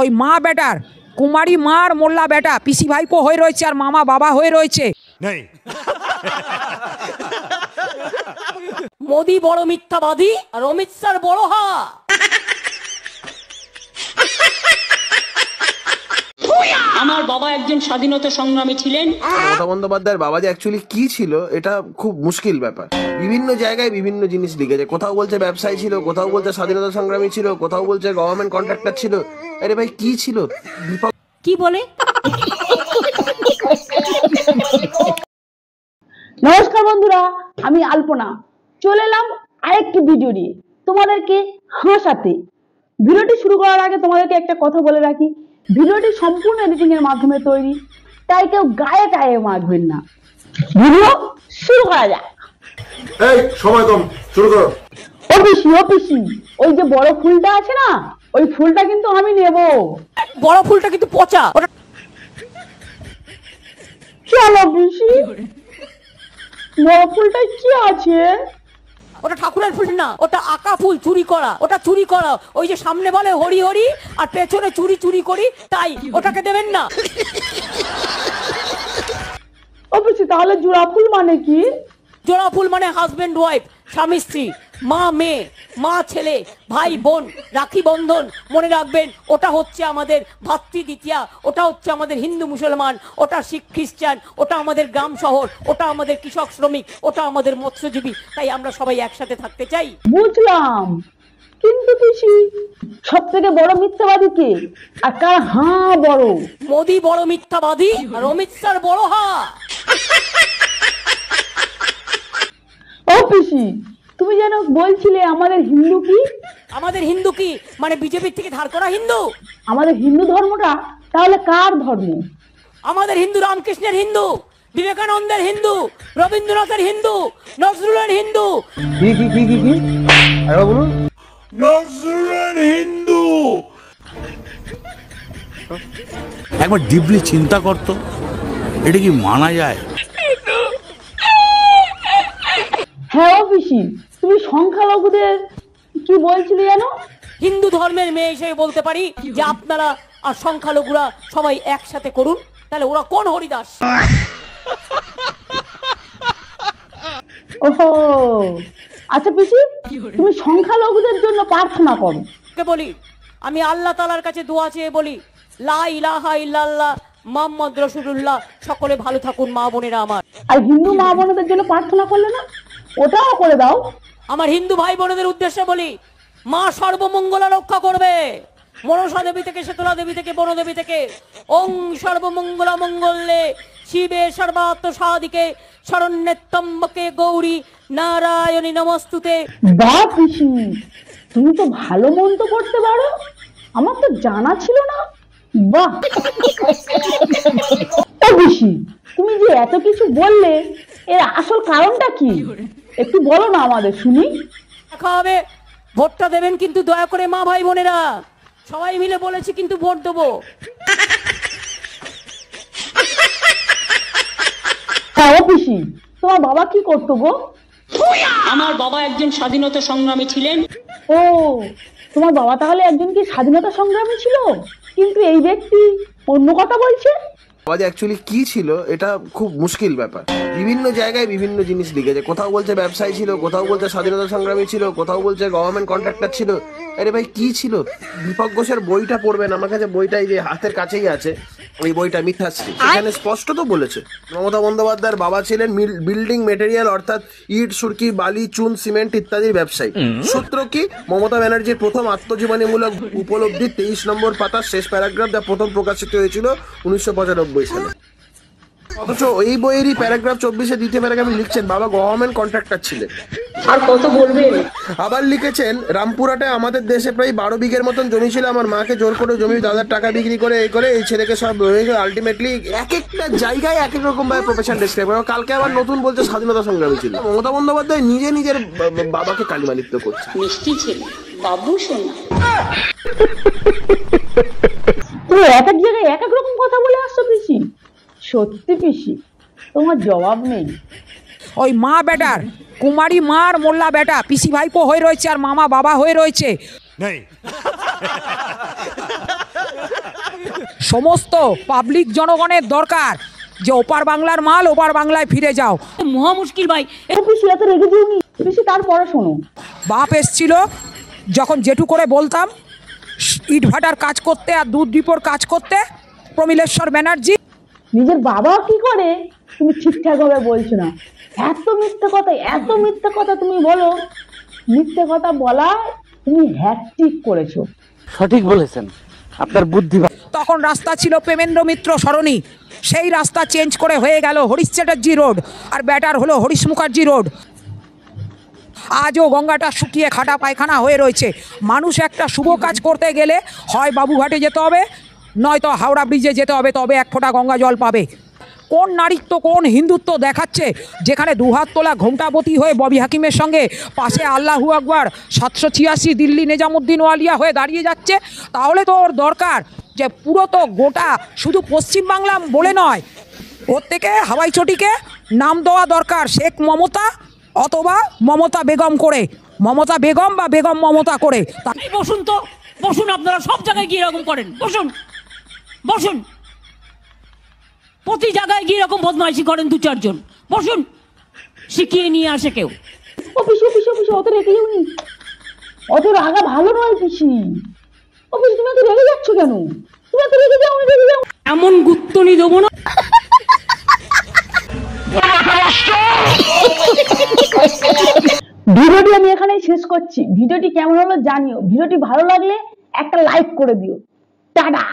ওই মা বেটার কুমারী মার মোল্লা বেটা পিসি ভাইপো হয়ে রয়েছে আর মামা বাবা হয়ে রয়েছে। মোদি বড় মিথ্যাবাদী আর অমিত শাহ বড় হা। আমার বাবা একজন স্বাধীনতা সংগ্রামী ছিলেন। মমতা বন্দ্যোপাধ্যায়ের বাবা যে অ্যাকচুয়ালি কি ছিল এটা খুব মুশকিল ব্যাপার। বিভিন্ন জায়গায় বিভিন্ন জিনিস লিখেছে, কোথাও বলছে ব্যবসায়ী ছিল, কোথাও বলছে স্বাধীনতা সংগ্রামী ছিল, কোথাও বলছে গভর্নমেন্ট কন্ট্রাক্টর ছিল। আরে ভাই কি ছিল? কি বলে? নমস্কার বন্ধুরা, আমি আলপনা চলে এলাম আরেকটি ভিডিও নিয়ে তোমাদেরকে হাসাতে। ভিডিওটি শুরু করার আগে তোমাদেরকে একটা কথা বলে রাখি, ভিডিওটি সম্পূর্ণ এডিটিং এর মাধ্যমে তৈরি, তাই কেউ গায়ে গায়ে মাখবেন না। ভিডিও শুরু করা যাক। এই সময় কম, শুরু করো। ও পিসি, ওই যে বড় ফুলটা আছে না, ওই ফুলটা কিন্তু আমি নেব। বড় ফুলটা কিন্তু পচা। চলো পিসি, বড় ফুলটায় কি আছে? ওটা ঠাকুরের ফুল না, ওটা আঁকা ফুল, চুরি করা। ওটা চুরি করা, ওই যে সামনে বলে হরি হরি আর পেছনে চুরি চুরি করি, তাই ওটাকে দেবেন না। ও পিসি, তাহলে জোড়া ফুল মানে কি? জোড়া ফুল মানে হাজবেন্ড ওয়াইফ, স্বামী স্ত্রী, মা মেয়ে, মা ছেলে, ভাই বোন, রাখি বন্ধন। মনে রাখবেন, ওটা হচ্ছে আমাদের ভাতৃ দ্বিতীয়া, ওটা হচ্ছে আমাদের হিন্দু মুসলমান, ওটা শিখ খ্রিস্টান, ওটা আমাদের গ্রাম শহর, ওটা আমাদের কৃষক শ্রমিক, ওটা আমাদের মৎস্যজীবী। তাই আমরা সবাই একসাথে থাকতে চাই। বুঝলাম, কিন্তু পিসি সব থেকে বড় মিথ্যাবাদী কে আর কার হা বড়? মোদি বড় মিথ্যাবাদী আর অমিত শাহ বড় হা। ও পিসি, তুমি যেন বলছিলে আমাদের হিন্দু কি? আমাদের হিন্দু কি মানে বিজেপির থেকে ধার করা হিন্দু? আমাদের হিন্দু ধর্মটা তাহলে কার ধর্ম? আমাদের হিন্দু রামকৃষ্ণের হিন্দু, বিবেকানন্দের হিন্দু, রবীন্দ্রনাথের হিন্দু, নজরুলের হিন্দু। কি কি কি কি কি আরে বলুন। নজরুলের হিন্দু। একবার ডিপলি চিন্তা করতো, এটা কি মানা যায়? হ্যাঁ ও পিসি, তুমি সংখ্যালঘুদের কি বলছিলে জানো? হিন্দু ধর্মের মেয়ে হিসেবে বলতে পারি যে আপনারা আর সংখ্যালঘুরা সবাই একসাথে করুন, তাহলে ওরা কোন হরিদাস? ওহো, আচ্ছা পিসি, তুমি সংখ্যালঘুদের জন্য প্রার্থনা করো। বলি, আমি আল্লাহ তাআলার কাছে দোয়া চেয়ে বলি, লা ইলাহা ইল্লাল্লাহ মুহাম্মদ রাসূলুল্লাহ। সকলে ভালো থাকুন মা বোনেরা আমার। আর হিন্দু মা বোনদের জন্য প্রার্থনা করলে না, ওটাও করে দাও। আমার হিন্দু ভাই বোনদের উদ্দেশ্যে বলি, মা সর্বমঙ্গলা রক্ষা করবে। মনসা দেবী থেকে, শীতলা দেবী থেকে, বনদেবী থেকে। ওং সর্বমঙ্গলা মঙ্গলে শিবে সর্বাত্ম সাধিকে শরণ্যত্রম্বকে গৌরী নারায়ণী নমস্তুতে। বাহ পিসি, তুমি তো ভালো মন্ত্র করতে পারো, আমার তো জানা ছিল না। বাহ। ও পিসি, তুমি যে এত কিছু বললে, এর আসল কারণটা কি একটু বলো না আমাদের, শুনি। দেখা হবে, ভোটটা দেবেন কিন্তু দয়া করে মা ভাই বোনেরা। সবাই মিলে বলেছি কিন্তু ভোট দেবো। হ্যাঁ ও পিসি, তোমার বাবা কি করতো গো? আমার বাবা একজন স্বাধীনতা সংগ্রামী ছিলেন। ও, তোমার বাবা তাহলে একজন কি স্বাধীনতা সংগ্রামী ছিল, কিন্তু এই ব্যক্তি অন্য কথা বলছে। বাবা যে অ্যাকচুয়ালি কি ছিল এটা খুব মুশকিল ব্যাপার। বিভিন্ন জায়গায় বিভিন্ন জিনিস লিখেছে, কোথাও বলছে ব্যবসায়ী ছিল, কোথাও বলছে স্বাধীনতা সংগ্রামী ছিল, কোথাও বলছে গভর্নমেন্ট কন্ট্রাক্টর ছিল। আরে ভাই কি ছিল? দীপক ঘোষের বইটা পড়বেন, আমার কাছে বইটা এই যে হাতের কাছেই আছে, ওই বইটা মিথ্যাশ্রী, এখানে স্পষ্ট তো বলেছে মমতা বন্দ্যোপাধ্যায়ের বাবা ছিলেন বিল্ডিং মেটেরিয়াল অর্থাৎ ইট, সুরকি, বালি, চুন, সিমেন্ট ইত্যাদির ব্যবসায়ী। সূত্র কি? মমতা ব্যানার্জির প্রথম আত্মজীবনীমূলক উপলব্ধি 23 নম্বর পাতার শেষ প্যারাগ্রাফ, যা প্রথম প্রকাশিত হয়েছিল 1995 সালে। অথচ এই বইয়েরই প্যারাগ্রাফ 24-এ দ্বিতীয় প্যারাগ্রাফে লিখছেন বাবা গভর্নমেন্ট কন্ট্রাক্টর ছিলেন। আর কত বলবেন? আবার লিখেছেন রামপুরহাটে আমাদের দেশে প্রায় 12 বিঘের মতন জমি ছিল, আমার মাকে জোর করে জমি দাদার টাকা বিক্রি করে এই করে এই ছেলেকে সব আলটিমেটলি এক একটা জায়গায় এক এক রকম ভাবে প্রফেশন ডেসক্রাইব করে। কালকে আবার নতুন বলছে স্বাধীনতা সংগ্রামী ছিল। মমতা বন্দ্যোপাধ্যায় নিজে নিজের বাবাকে কালিমালিপ্ত করছে। মিষ্টি ছেলে, বাবু শোনা। তুমি এক এক জায়গায় এক এক রকম কথা বলে আসছো পিসি। সত্যি পিসি, তোমার জবাব নেই। ওই মা বেটার কুমারী মার মোল্লা বেটা পিসি ভাইপো হয়ে রয়েছে আর মামা বাবা হয়ে রয়েছে। সমস্ত পাবলিক জনগণের দরকার যে ওপার বাংলার মাল ওপার বাংলায় ফিরে যাও। মহা মুশকিল ভাই। পিসি এত রেগে দিওনি পিসি, তারপরে শোনো, বাপ এসছিল যখন জেঠু করে বলতাম ইটভাটার কাজ করতে আর দুধ ডিপোর কাজ করতে, প্রমিলেশ্বর ব্যানার্জি। নিজের বাবা কি করে তুমি ঠিকঠাক ভাবে বলছো না, এত মিথ্যে কথা তুমি বলো, মিথ্যে কথা বলা তুমি হ্যাট্রিক করেছো। সঠিক বলেছেন, আপনার বুদ্ধি। তখন রাস্তা ছিল প্রেমেন্দ্র মিত্র সরণি, সেই রাস্তা চেঞ্জ করে হয়ে গেল হরিশ চ্যাটার্জি রোড, আর ব্যাটার হলো হরিশ মুখার্জি রোড। আজও গঙ্গাটা শুকিয়ে খাটা পায়খানা হয়ে রয়েছে। মানুষ একটা শুভ কাজ করতে গেলে হয় বাবুঘাটে যেতে হবে, নয়তো হাওড়া ব্রিজে যেতে হবে, তবে এক ফোঁটা গঙ্গা জল পাবে। কোন নারীত্ব কোন হিন্দুত্ব দেখাচ্ছে, যেখানে দুহাত তোলা ঘোমটাবতী হয়ে ববি হাকিমের সঙ্গে পাশে আল্লাহু আকবার 786 দিল্লি নিজামুদ্দিন ওয়ালিয়া হয়ে দাঁড়িয়ে যাচ্ছে। তাহলে তো ওর দরকার যে পুরো তো গোটা শুধু পশ্চিমবাংলা বলে নয়, ওর থেকে হাওয়াই চটিকে নাম দেওয়া দরকার শেখ মমতা অথবা মমতা বেগম করে, মমতা বেগম বা বেগম মমতা করে। এই বসুন তো, বসুন, আপনারা সব জায়গায় গিয়ে এরকম করেন, বসুন বসুন, প্রতি জায়গায় গিয়ে এরকম বদমাইশি করেন 2-4 জন, বসুন, শিখিয়ে নিয়ে আসে কেউ। ও পিসি অত রেগে যাওনি, অত রাগা ভালো নয় পিসি। ও পিসি তুমি এত রেগে যাচ্ছ কেন? তুমি এত রেগে যাও। এমন গুত্তনি দেবো না। ভিডিওটি আমি এখানেই শেষ করছি। ভিডিওটি কেমন হলো জানিও, ভিডিওটি ভালো লাগলে একটা লাইক করে দিও। টাটা।